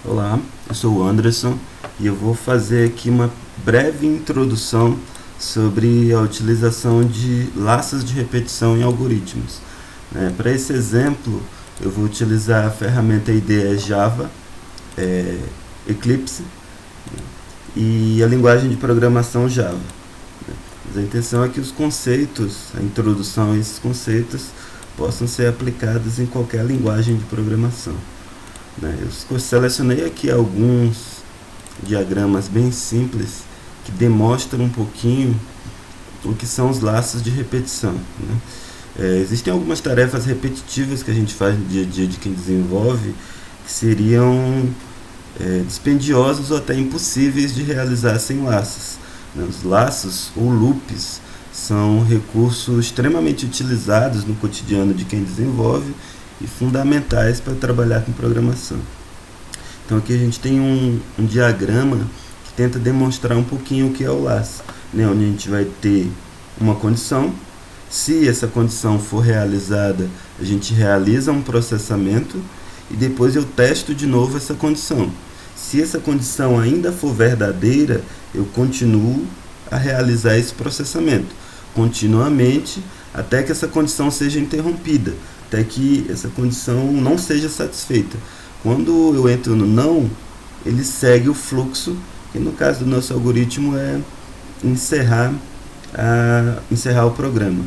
Olá, eu sou o Anderson e eu vou fazer aqui uma breve introdução sobre a utilização de laços de repetição em algoritmos. Para esse exemplo, eu vou utilizar a ferramenta IDE Java, Eclipse e a linguagem de programação Java. Mas a intenção é que os conceitos, a introdução a esses conceitos, possam ser aplicados em qualquer linguagem de programação. Eu selecionei aqui alguns diagramas bem simples que demonstram um pouquinho o que são os laços de repetição. Existem algumas tarefas repetitivas que a gente faz no dia a dia de quem desenvolve que seriam dispendiosas ou até impossíveis de realizar sem laços. Os laços ou loops são recursos extremamente utilizados no cotidiano de quem desenvolve e fundamentais para trabalhar com programação. Então aqui a gente tem um diagrama que tenta demonstrar um pouquinho o que é o laço, onde a gente vai ter uma condição. Se essa condição for realizada, a gente realiza um processamento e depois eu testo de novo essa condição. Se essa condição ainda for verdadeira, eu continuo a realizar esse processamento continuamente até que essa condição seja interrompida, até que essa condição não seja satisfeita. Quando eu entro no não, ele segue o fluxo, que no caso do nosso algoritmo é encerrar o programa.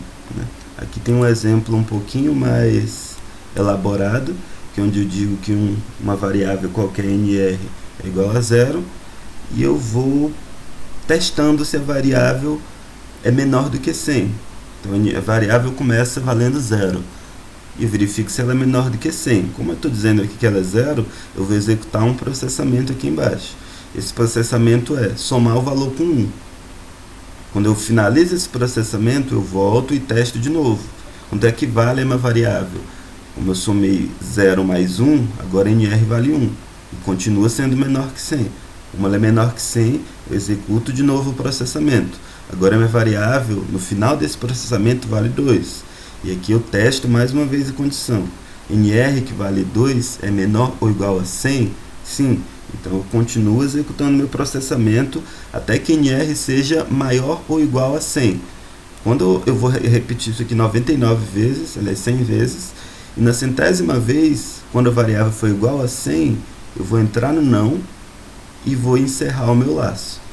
Aqui tem um exemplo um pouquinho mais elaborado, que é onde eu digo que uma variável qualquer NR é igual a zero, e eu vou testando se a variável é menor do que 100. Então a variável começa valendo zero. E eu verifico se ela é menor do que 100. Como eu estou dizendo aqui que ela é zero, eu vou executar um processamento aqui embaixo. Esse processamento é somar o valor com 1. Quando eu finalizo esse processamento, eu volto e testo de novo. Quanto é que vale a minha variável? Como eu somei 0 mais 1, agora NR vale 1. E continua sendo menor que 100. Como ela é menor que 100, eu executo de novo o processamento. Agora a minha variável, no final desse processamento, vale 2. E aqui eu testo mais uma vez a condição. NR, que vale 2, é menor ou igual a 100? Sim. Então eu continuo executando meu processamento até que NR seja maior ou igual a 100. Quando eu vou repetir isso aqui 99 vezes, aliás 100 vezes, e na 100ª vez, quando a variável for igual a 100, eu vou entrar no não e vou encerrar o meu laço.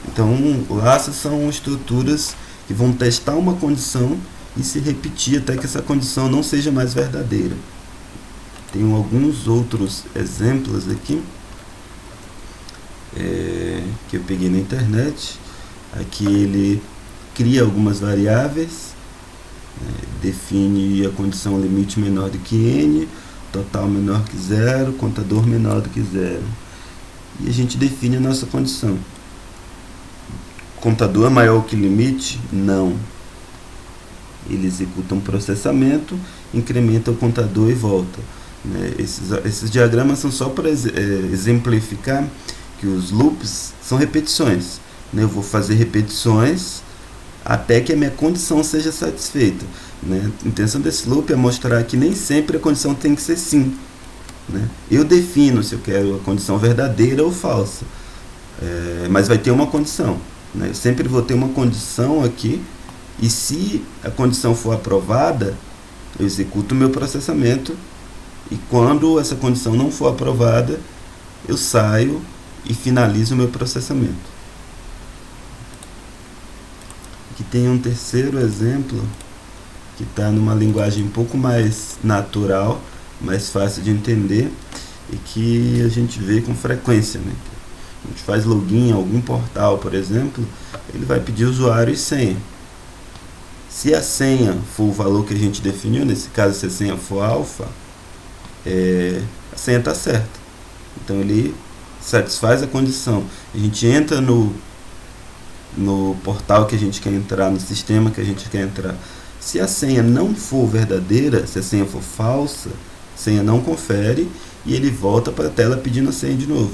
Então, laços são estruturas que vão testar uma condição e se repetir até que essa condição não seja mais verdadeira. Tenho alguns outros exemplos aqui que eu peguei na internet. Aqui ele cria algumas variáveis, define a condição limite menor do que n, total menor que zero, contador menor do que zero. E a gente define a nossa condição. Contador é maior que limite? Não. Ele executa um processamento, incrementa o contador e volta. Esses diagramas são só para exemplificar que os loops são repetições. Eu vou fazer repetições até que a minha condição seja satisfeita. A intenção desse loop é mostrar que nem sempre a condição tem que ser sim. Eu defino se eu quero a condição verdadeira ou falsa, mas vai ter uma condição. Eu sempre vou ter uma condição aqui, e se a condição for aprovada, eu executo o meu processamento, e quando essa condição não for aprovada, eu saio e finalizo o meu processamento. Aqui tem um terceiro exemplo, que está numa linguagem um pouco mais natural, mais fácil de entender, e que a gente vê com frequência. A gente faz login em algum portal, por exemplo, ele vai pedir usuário e senha. Se a senha for o valor que a gente definiu, nesse caso se a senha for alfa, a senha está certa. Então ele satisfaz a condição. A gente entra no portal que a gente quer entrar, no sistema que a gente quer entrar. Se a senha não for verdadeira, se a senha for falsa, a senha não confere e ele volta para a tela pedindo a senha de novo.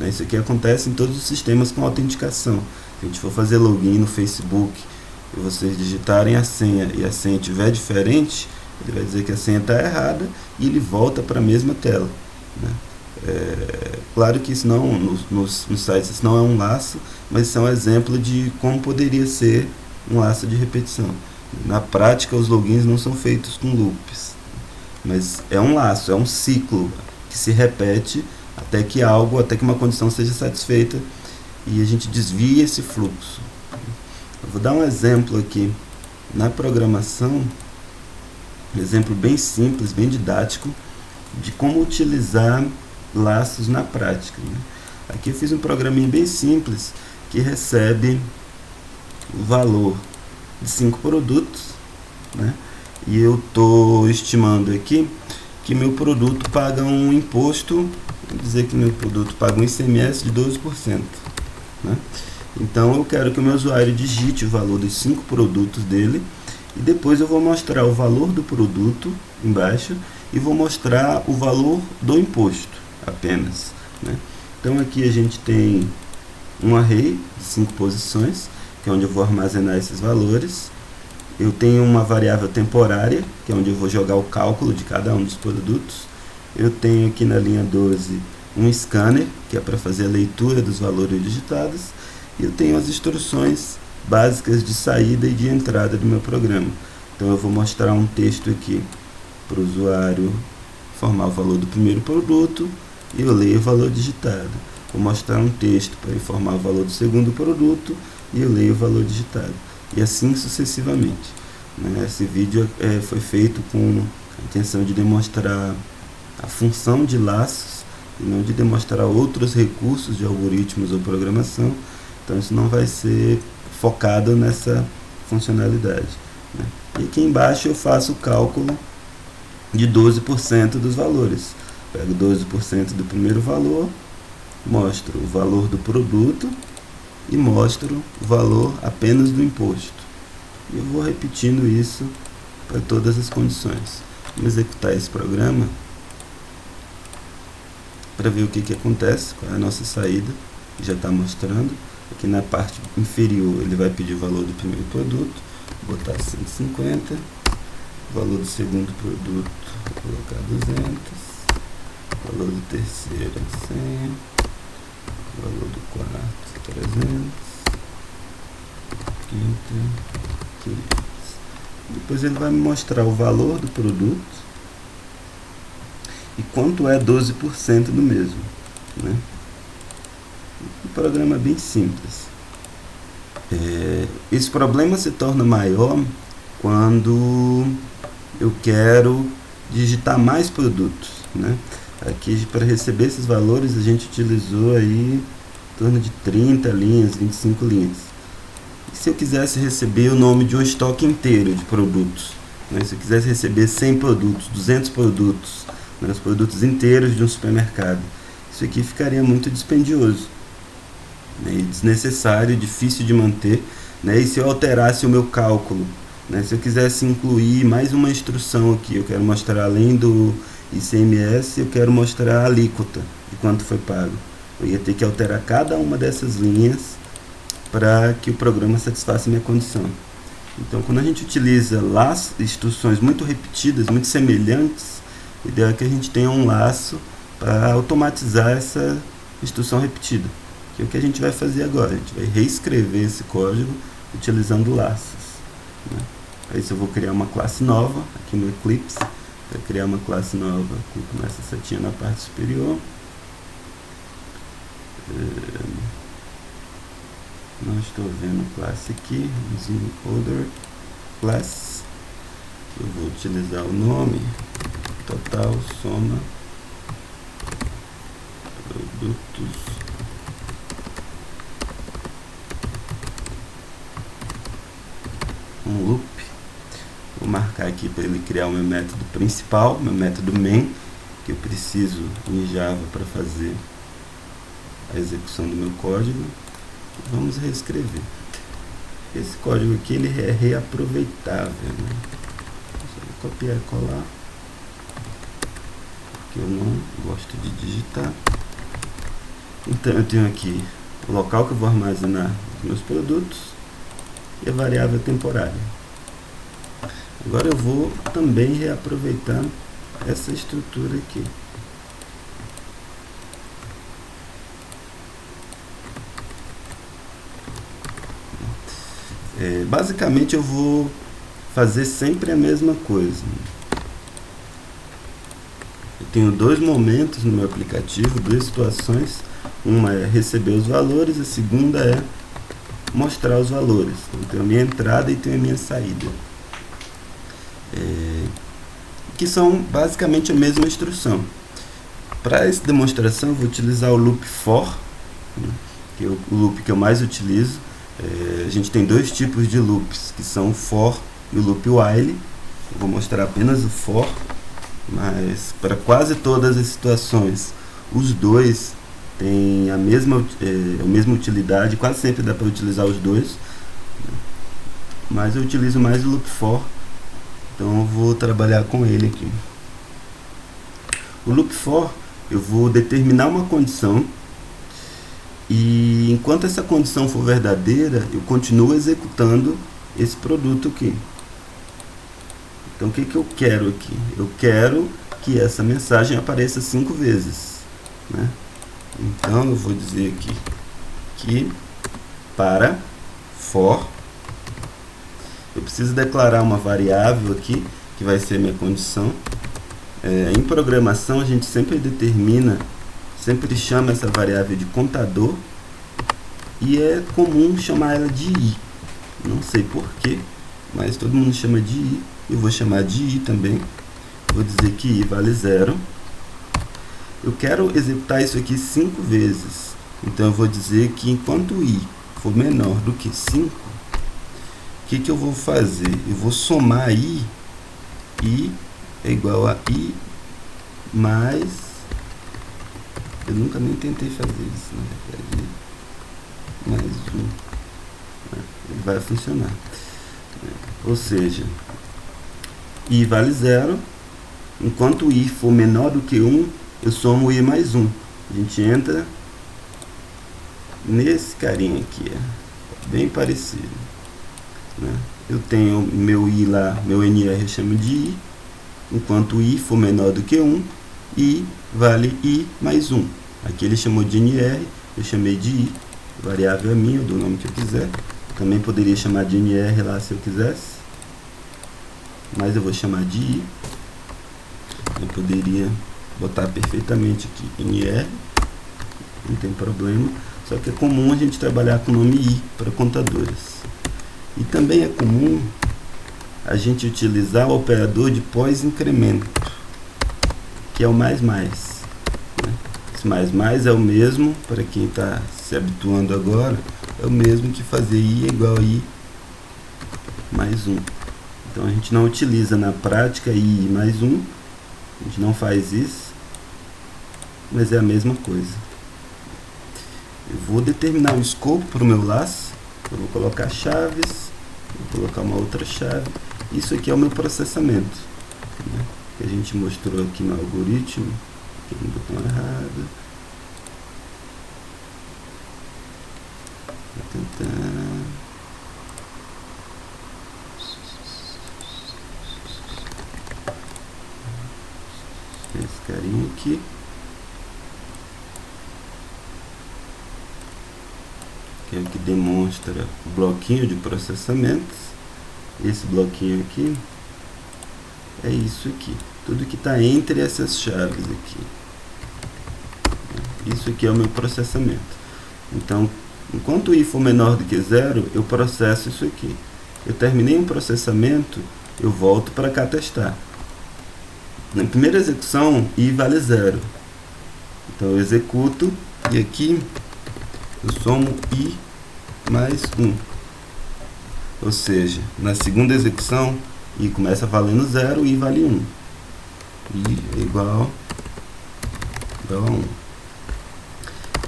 Isso aqui acontece em todos os sistemas com autenticação. Se a gente for fazer login no Facebook e vocês digitarem a senha e a senha estiver diferente, ele vai dizer que a senha está errada e ele volta para a mesma tela. Claro que isso não, nos sites isso não é um laço, mas isso é um exemplo de como poderia ser um laço de repetição. Na prática, os logins não são feitos com loops, mas é um laço, é um ciclo que se repete até que uma condição seja satisfeita e a gente desvia esse fluxo. Eu vou dar um exemplo aqui na programação, um exemplo bem simples, bem didático, de como utilizar laços na prática, né? Aqui eu fiz um programinha bem simples que recebe o valor de 5 produtos, né? E eu estou estimando aqui que meu produto paga um imposto, vou dizer que meu produto paga um ICMS de 12%, né? Então eu quero que o meu usuário digite o valor dos 5 produtos dele e depois eu vou mostrar o valor do produto embaixo e vou mostrar o valor do imposto apenas, né? Então aqui a gente tem um array de 5 posições, que é onde eu vou armazenar esses valores. Eu tenho uma variável temporária, que é onde eu vou jogar o cálculo de cada um dos produtos. Eu tenho aqui na linha 12 um scanner, que é para fazer a leitura dos valores digitados. E eu tenho as instruções básicas de saída e de entrada do meu programa. Então eu vou mostrar um texto aqui para o usuário informar o valor do primeiro produto e eu leio o valor digitado. Vou mostrar um texto para informar o valor do segundo produto e eu leio o valor digitado. E assim sucessivamente, né? Esse vídeo foi feito com a intenção de demonstrar a função de laços e não de demonstrar outros recursos de algoritmos ou programação. Então isso não vai ser focado nessa funcionalidade, né? E aqui embaixo eu faço o cálculo de 12% dos valores. Pego 12% do primeiro valor, mostro o valor do produto e mostro o valor apenas do imposto. E eu vou repetindo isso para todas as condições. Vamos executar esse programa para ver o que acontece, qual é a nossa saída, que já está mostrando. Aqui na parte inferior ele vai pedir o valor do primeiro produto, vou botar 150, o valor do segundo produto, vou colocar 200, o valor do terceiro 100, o valor do quarto 300, quinto 500. Depois ele vai me mostrar o valor do produto e quanto é 12% do mesmo, né? Um programa bem simples. Esse problema se torna maior quando eu quero digitar mais produtos, né? Aqui para receber esses valores a gente utilizou aí em torno de 30 linhas, 25 linhas. E se eu quisesse receber o nome de um estoque inteiro de produtos, né? Se eu quisesse receber 100 produtos, 200 produtos, né? Os produtos inteiros de um supermercado, isso aqui ficaria muito dispendioso, né? E desnecessário, difícil de manter, né? E se eu alterasse o meu cálculo, né? Se eu quisesse incluir mais uma instrução aqui, eu quero mostrar além do ICMS, eu quero mostrar a alíquota de quanto foi pago. Eu ia ter que alterar cada uma dessas linhas para que o programa satisfaça minha condição. Então, quando a gente utiliza instruções muito repetidas, muito semelhantes, o ideal é que a gente tenha um laço para automatizar essa instrução repetida, que é o que a gente vai fazer agora. A gente vai reescrever esse código utilizando laços, né? Aí eu vou criar uma classe nova aqui no Eclipse. Para criar uma classe nova, clico nessa setinha na parte superior. Não estou vendo classe aqui, using Other Class. Eu vou utilizar o nome total soma produtos um loop. Vou marcar aqui para ele criar o meu método principal, meu método main, que eu preciso em Java para fazer a execução do meu código. Vamos reescrever. Esse código aqui ele é reaproveitável, né? Vou copiar e colar, porque eu não gosto de digitar. Então eu tenho aqui o local que eu vou armazenar os meus produtos e a variável temporária. Agora eu vou também reaproveitar essa estrutura aqui. Basicamente eu vou fazer sempre a mesma coisa. Eu tenho dois momentos no meu aplicativo, duas situações. Uma é receber os valores, a segunda é mostrar os valores. Então, eu tenho a minha entrada e tenho a minha saída, que são basicamente a mesma instrução. Para essa demonstração eu vou utilizar o loop for, que é o loop que eu mais utilizo. A gente tem dois tipos de loops, que são o for e o loop while. Eu vou mostrar apenas o for, mas para quase todas as situações os dois têm a mesma utilidade. Quase sempre dá para utilizar os dois, mas eu utilizo mais o loop for, então eu vou trabalhar com ele aqui. O loop for, eu vou determinar uma condição, e enquanto essa condição for verdadeira, eu continuo executando esse produto aqui. Então o que eu quero aqui? Eu quero que essa mensagem apareça 5 vezes, né? Então eu vou dizer aqui que para for, eu preciso declarar uma variável aqui, que vai ser minha condição. Em programação a gente sempre chama essa variável de contador, e é comum chamar ela de i. Não sei porquê, mas todo mundo chama de i. Eu vou chamar de i também. Vou dizer que i vale 0. Eu quero executar isso aqui 5 vezes. Então eu vou dizer que enquanto i for menor do que 5, o que eu vou fazer? Eu vou somar i é igual a i mais... Eu nunca nem tentei fazer isso, na verdade. Mais 1. Ele vai funcionar. Ou seja, i vale 0. Enquanto i for menor do que 1, eu somo i mais 1. A gente entra nesse carinha aqui, bem parecido, né? Eu tenho meu i lá, meu nr eu chamo de i. Enquanto i for menor do que 1, i vale i mais 1. Aqui ele chamou de nr, eu chamei de i. A variável é minha, eu dou o nome que eu quiser. Também poderia chamar de nr lá se eu quisesse, mas eu vou chamar de i. Eu poderia botar perfeitamente aqui nr, não tem problema. Só que é comum a gente trabalhar com o nome i para contadores. E também é comum a gente utilizar o operador de pós-incremento, que é o mais mais, né? Esse mais mais é o mesmo, para quem está se habituando agora, é o mesmo que fazer i igual a i mais 1. Então a gente não utiliza na prática i mais 1, a gente não faz isso, mas é a mesma coisa. Eu vou determinar o escopo para o meu laço. Eu vou colocar chaves, vou colocar uma outra chave. Isso aqui é o meu processamento, né, que a gente mostrou aqui no algoritmo. Aqui no botão errado. Vou tentar... esse carinha aqui. Que é o que demonstra o bloquinho de processamento. Esse bloquinho aqui é isso aqui. Tudo que está entre essas chaves aqui. Isso aqui é o meu processamento. Então, enquanto i for menor do que 0, eu processo isso aqui. Eu terminei um processamento, eu volto para cá testar. Na primeira execução, i vale 0. Então eu executo e aqui eu somo i mais 1. Ou seja, na segunda execução, i começa valendo 0, i vale 1. I é igual a 1.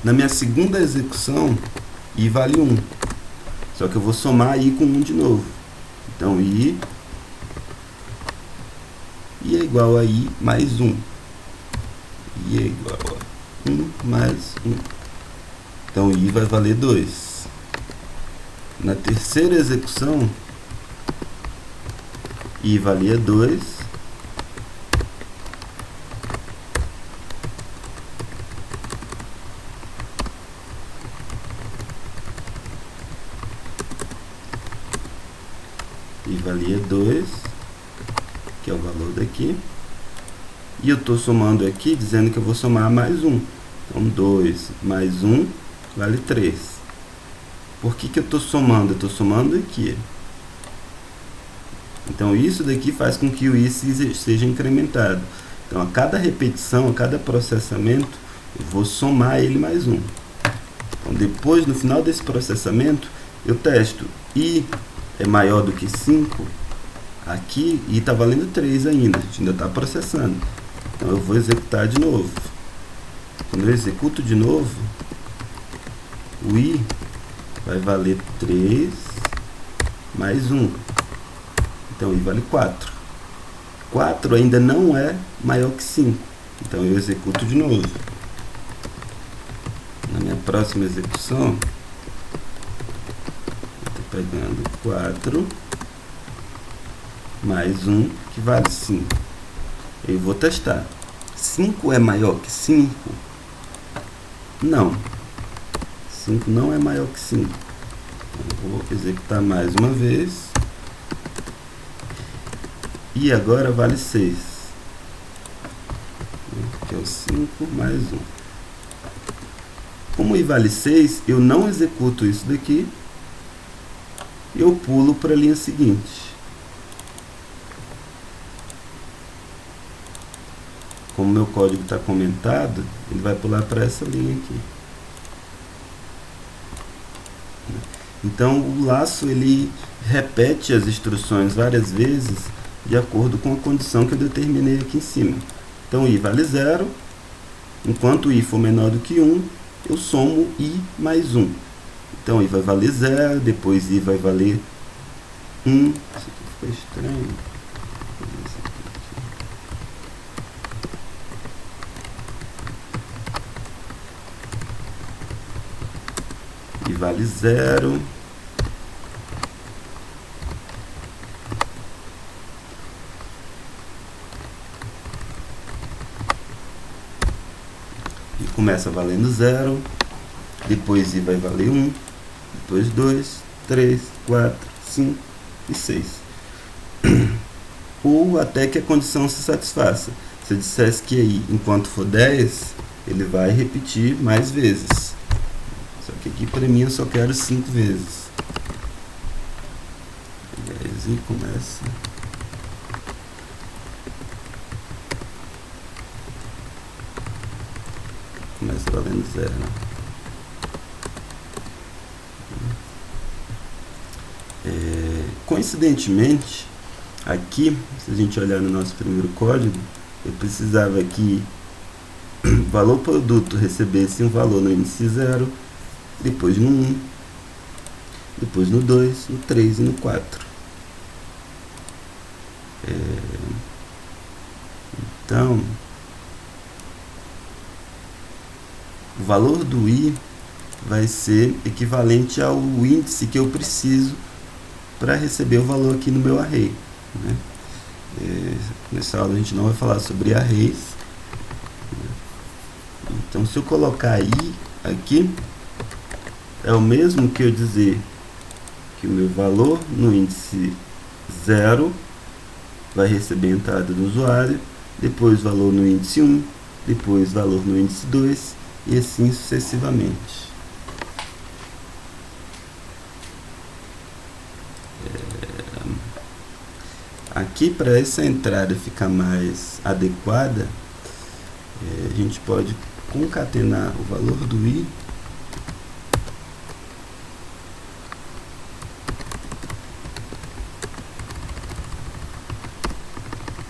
Na minha segunda execução, i vale 1. Só que eu vou somar i com 1 de novo. Então i é igual a i mais 1. I é igual a 1 mais 1. Então i vai valer 2. Na terceira execução, i valia 2. i valia 2, que é o valor daqui, e eu estou somando aqui, dizendo que eu vou somar mais 1. Então, 2 mais 1 vale 3. Por que eu estou somando? Eu estou somando aqui. Então, isso daqui faz com que o i seja incrementado. Então, a cada repetição, a cada processamento, eu vou somar ele mais 1. Então, depois, no final desse processamento, eu testo. I é maior do que 5. Aqui, i está valendo 3 ainda. A gente ainda está processando. Então, eu vou executar de novo. Quando eu executo de novo, o i vai valer 3 mais 1. Então, i vale 4. 4 ainda não é maior que 5. Então, eu executo de novo. Na minha próxima execução, eu estou pegando 4 mais 1, que vale 5. Eu vou testar. 5 é maior que 5? Não. 5 não é maior que 5. Então, vou executar mais uma vez. E agora vale 6. Que é o 5 mais 1. Como i vale 6, eu não executo isso daqui. Eu pulo para a linha seguinte. Como meu código está comentado, ele vai pular para essa linha aqui. Então, o laço ele repete as instruções várias vezes de acordo com a condição que eu determinei aqui em cima. Então, i vale 0. Enquanto i for menor do que 1, eu somo i mais 1. Então, i vai valer 0, depois i vai valer 1. Isso aqui ficou estranho. I vale 0. E começa valendo 0. Depois i vai valer 1. Depois 2, 3, 4, 5 e 6. Ou até que a condição se satisfaça. Se eu dissesse que aí, enquanto for 10, ele vai repetir mais vezes. Só que aqui para mim eu só quero 5 vezes. 10 e começa. Começa valendo 0. Coincidentemente, aqui, se a gente olhar no nosso primeiro código, eu precisava que o valor produto recebesse um valor no índice 0, depois no 1, depois no 2, no 3 e no 4. Então, o valor do i vai ser equivalente ao índice que eu preciso para receber o valor aqui no meu array, né? Nessa aula a gente não vai falar sobre arrays. Então, se eu colocar i aqui, é o mesmo que eu dizer que o meu valor no índice 0 vai receber a entrada do usuário, depois valor no índice 1, depois valor no índice 2 e assim sucessivamente. Aqui, para essa entrada ficar mais adequada, a gente pode concatenar o valor do i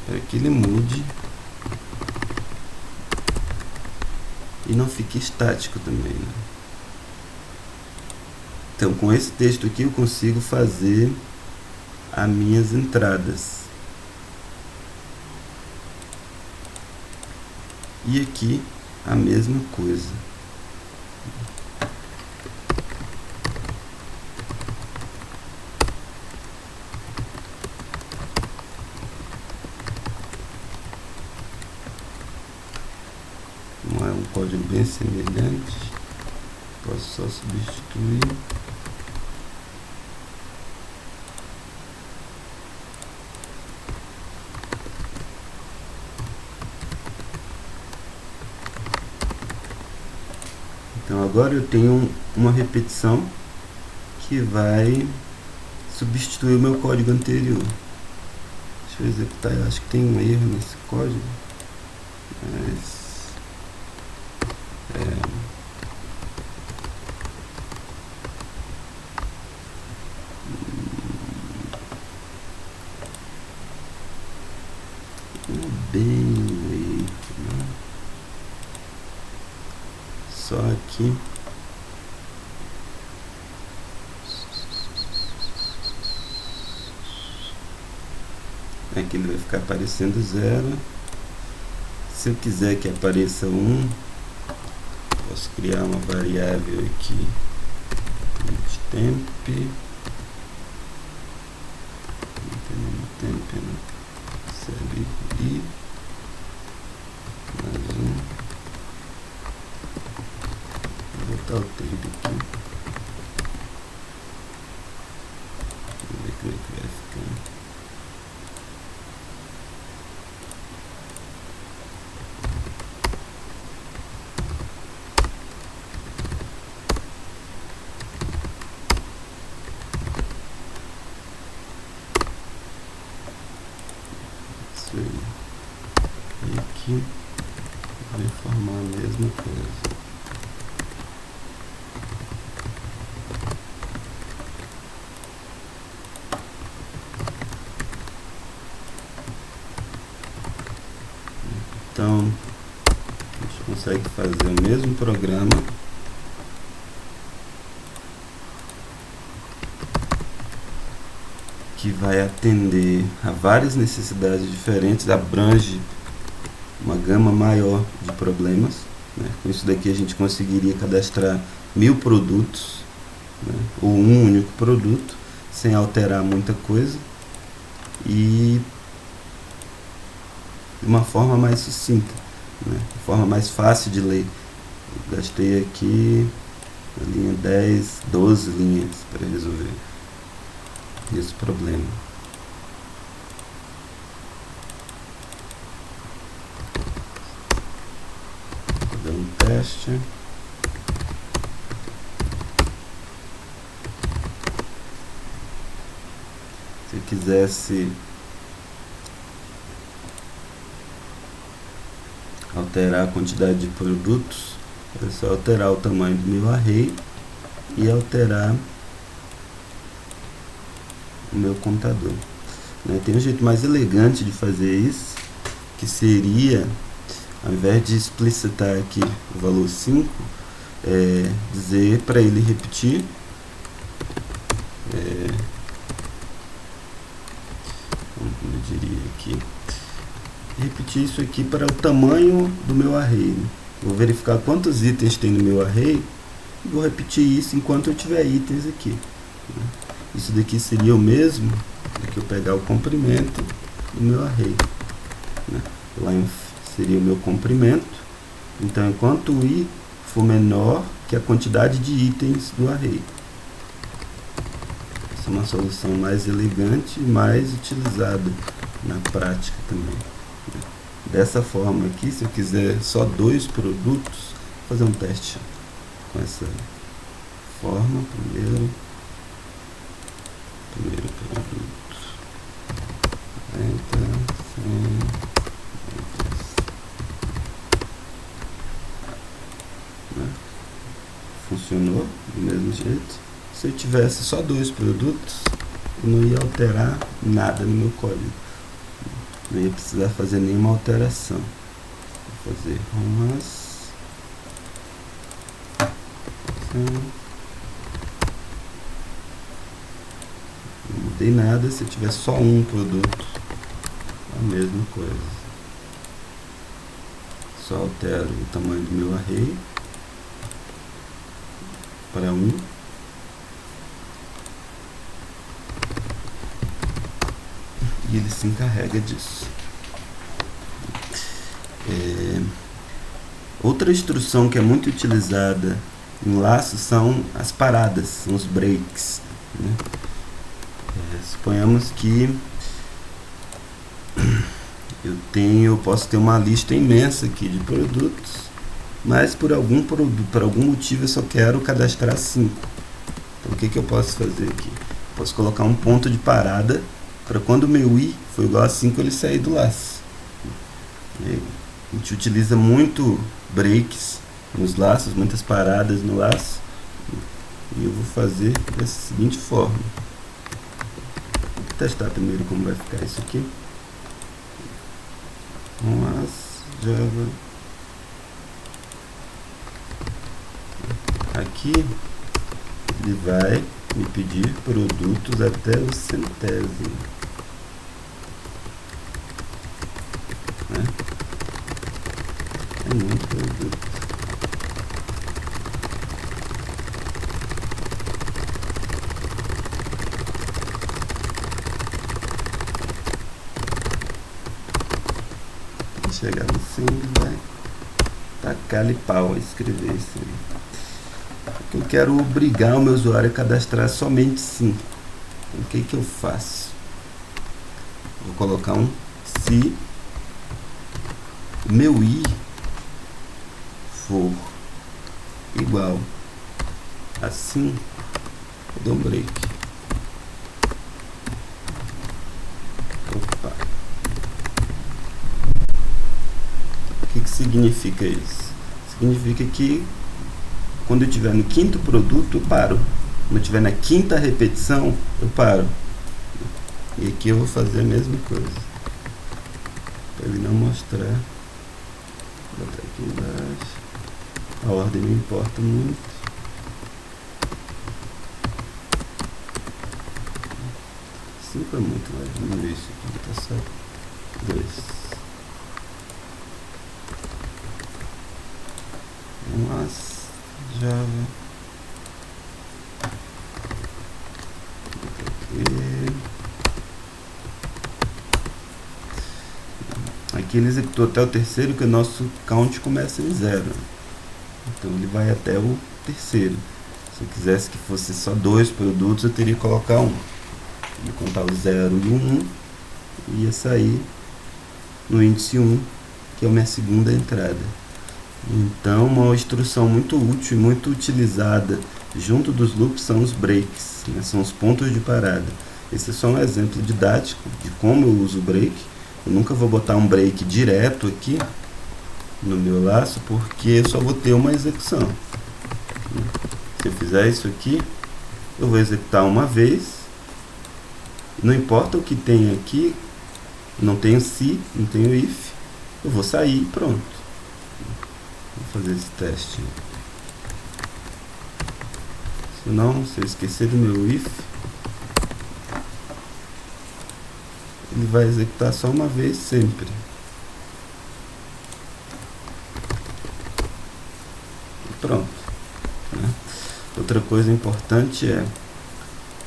para que ele mude e não fique estático também, né? Então, com esse texto aqui eu consigo fazer as minhas entradas. E aqui a mesma coisa. Não é um código bem semelhante. Posso só substituir. Então agora eu tenho uma repetição que vai substituir o meu código anterior. Deixa eu executar, eu acho que tem um erro nesse código, mas bem um erro, né? Só aqui. Aqui ele vai ficar aparecendo 0. Se eu quiser que apareça 1, posso criar uma variável aqui, temp, recebe i mais 1. Vou botar o tempo aqui. Vamos ver como é que vai ficar. E aqui vai formar a mesma coisa. Então a gente consegue fazer o mesmo programa que vai atender a várias necessidades diferentes, abrange uma gama maior de problemas, né? Com isso daqui a gente conseguiria cadastrar 1000 produtos, né? Ou um único produto, sem alterar muita coisa e de uma forma mais sucinta, né? De forma mais fácil de ler. Eu gastei aqui a linha 10, 12 linhas para resolver esse problema. Vou dar um teste. Se eu quisesse alterar a quantidade de produtos, é só alterar o tamanho do meu array e alterar o meu contador, né? Tem um jeito mais elegante de fazer isso, que seria, ao invés de explicitar aqui o valor 5, dizer para ele repetir como eu diria aqui, repetir isso aqui para o tamanho do meu array, né? Vou verificar quantos itens tem no meu array e vou repetir isso enquanto eu tiver itens aqui, né? Isso daqui seria o mesmo que eu pegar o comprimento do meu array, né? Lá seria o meu comprimento. Então, enquanto o i for menor que a quantidade de itens do array. Essa é uma solução mais elegante e mais utilizada na prática também. Dessa forma aqui, se eu quiser só 2 produtos, vou fazer um teste com essa forma. Primeiro produto, 40, 100, né? Funcionou do mesmo jeito. Se eu tivesse só 2 produtos, eu não ia alterar nada no meu código, não ia precisar fazer nenhuma alteração. Vou fazer umas não mudei nada. Se eu tiver só um produto, a mesma coisa, só altero o tamanho do meu array para 1 e ele se encarrega disso. Outra instrução que é muito utilizada em laço são as paradas, são os breaks, né? Suponhamos que eu posso ter uma lista imensa aqui de produtos mas por algum motivo eu só quero cadastrar 5. Então o que eu posso fazer aqui? Posso colocar um ponto de parada para quando o meu i for igual a 5 ele sair do laço. A gente utiliza muito breaks nos laços, muitas paradas no laço, e eu vou fazer dessa seguinte forma. Vou testar primeiro como vai ficar isso aqui. Java. Aqui ele vai me pedir produtos até o centésimo, né? É muito produto. Vou chegar no 100 e vai tacar-lhe pau a escrever isso aí. Eu quero obrigar o meu usuário a cadastrar somente 5. Então, o que eu faço? Vou colocar um se meu i for igual a 5, eu dou um break. Opa. O que significa isso? Significa que quando eu estiver no 5º produto, eu paro. Quando eu estiver na 5ª repetição, eu paro. E aqui eu vou fazer a mesma coisa. Para ele não mostrar. Vou botar aqui embaixo. A ordem não importa muito. Cinco é muito, vai diminuir isso aqui. Tá só 2. Nossa. Java. Aqui ele executou até o terceiro, que o nosso count começa em 0. Então ele vai até o terceiro. Se eu quisesse que fosse só 2 produtos, eu teria que colocar 1. Ia contar o 0 e o 1 e ia sair no índice 1, que é a minha segunda entrada. Então, uma instrução muito útil e muito utilizada junto dos loops são os breaks, né? São os pontos de parada. Esse é só um exemplo didático de como eu uso o break. Eu nunca vou botar um break direto aqui no meu laço, porque eu só vou ter uma execução. Se eu fizer isso aqui, eu vou executar uma vez, não importa o que tem aqui, não tenho se, não tenho if, eu vou sair e pronto. Vou fazer esse teste. Senão, se eu esquecer do meu if, ele vai executar só uma vez sempre. E pronto, né? Outra coisa importante é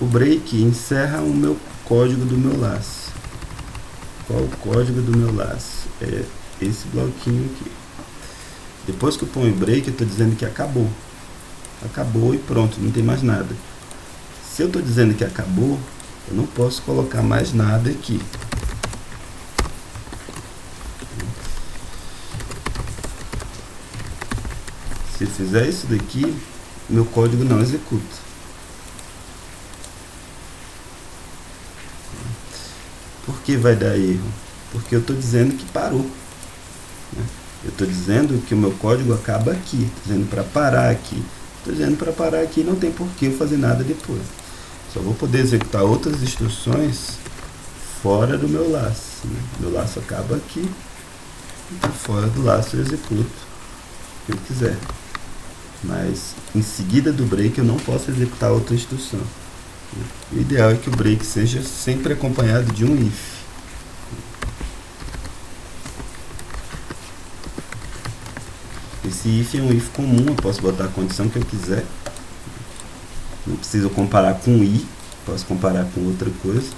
o break encerra o meu código do meu laço. Qual o código do meu laço? É esse bloquinho aqui. Depois que eu ponho o break, eu estou dizendo que acabou. Acabou e pronto, não tem mais nada. Se eu estou dizendo que acabou, eu não posso colocar mais nada aqui. Se eu fizer isso daqui, meu código não executa. Por que vai dar erro? Porque eu estou dizendo que parou, né? Eu estou dizendo que o meu código acaba aqui, estou dizendo para parar aqui. Estou dizendo para parar aqui, não tem por que eu fazer nada depois. Só vou poder executar outras instruções fora do meu laço, né? Meu laço acaba aqui, e fora do laço eu executo o que eu quiser. Mas em seguida do break eu não posso executar outra instrução. O ideal é que o break seja sempre acompanhado de um if. Esse if é um if comum, eu posso botar a condição que eu quiser. Não preciso comparar com i, posso comparar com outra coisa.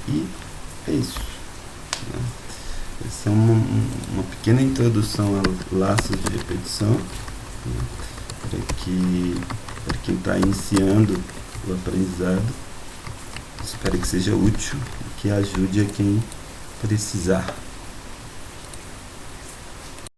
E é isso. Essa é uma pequena introdução a laços de repetição, né, para quem está iniciando o aprendizado. Espero que seja útil e que ajude a quem precisar.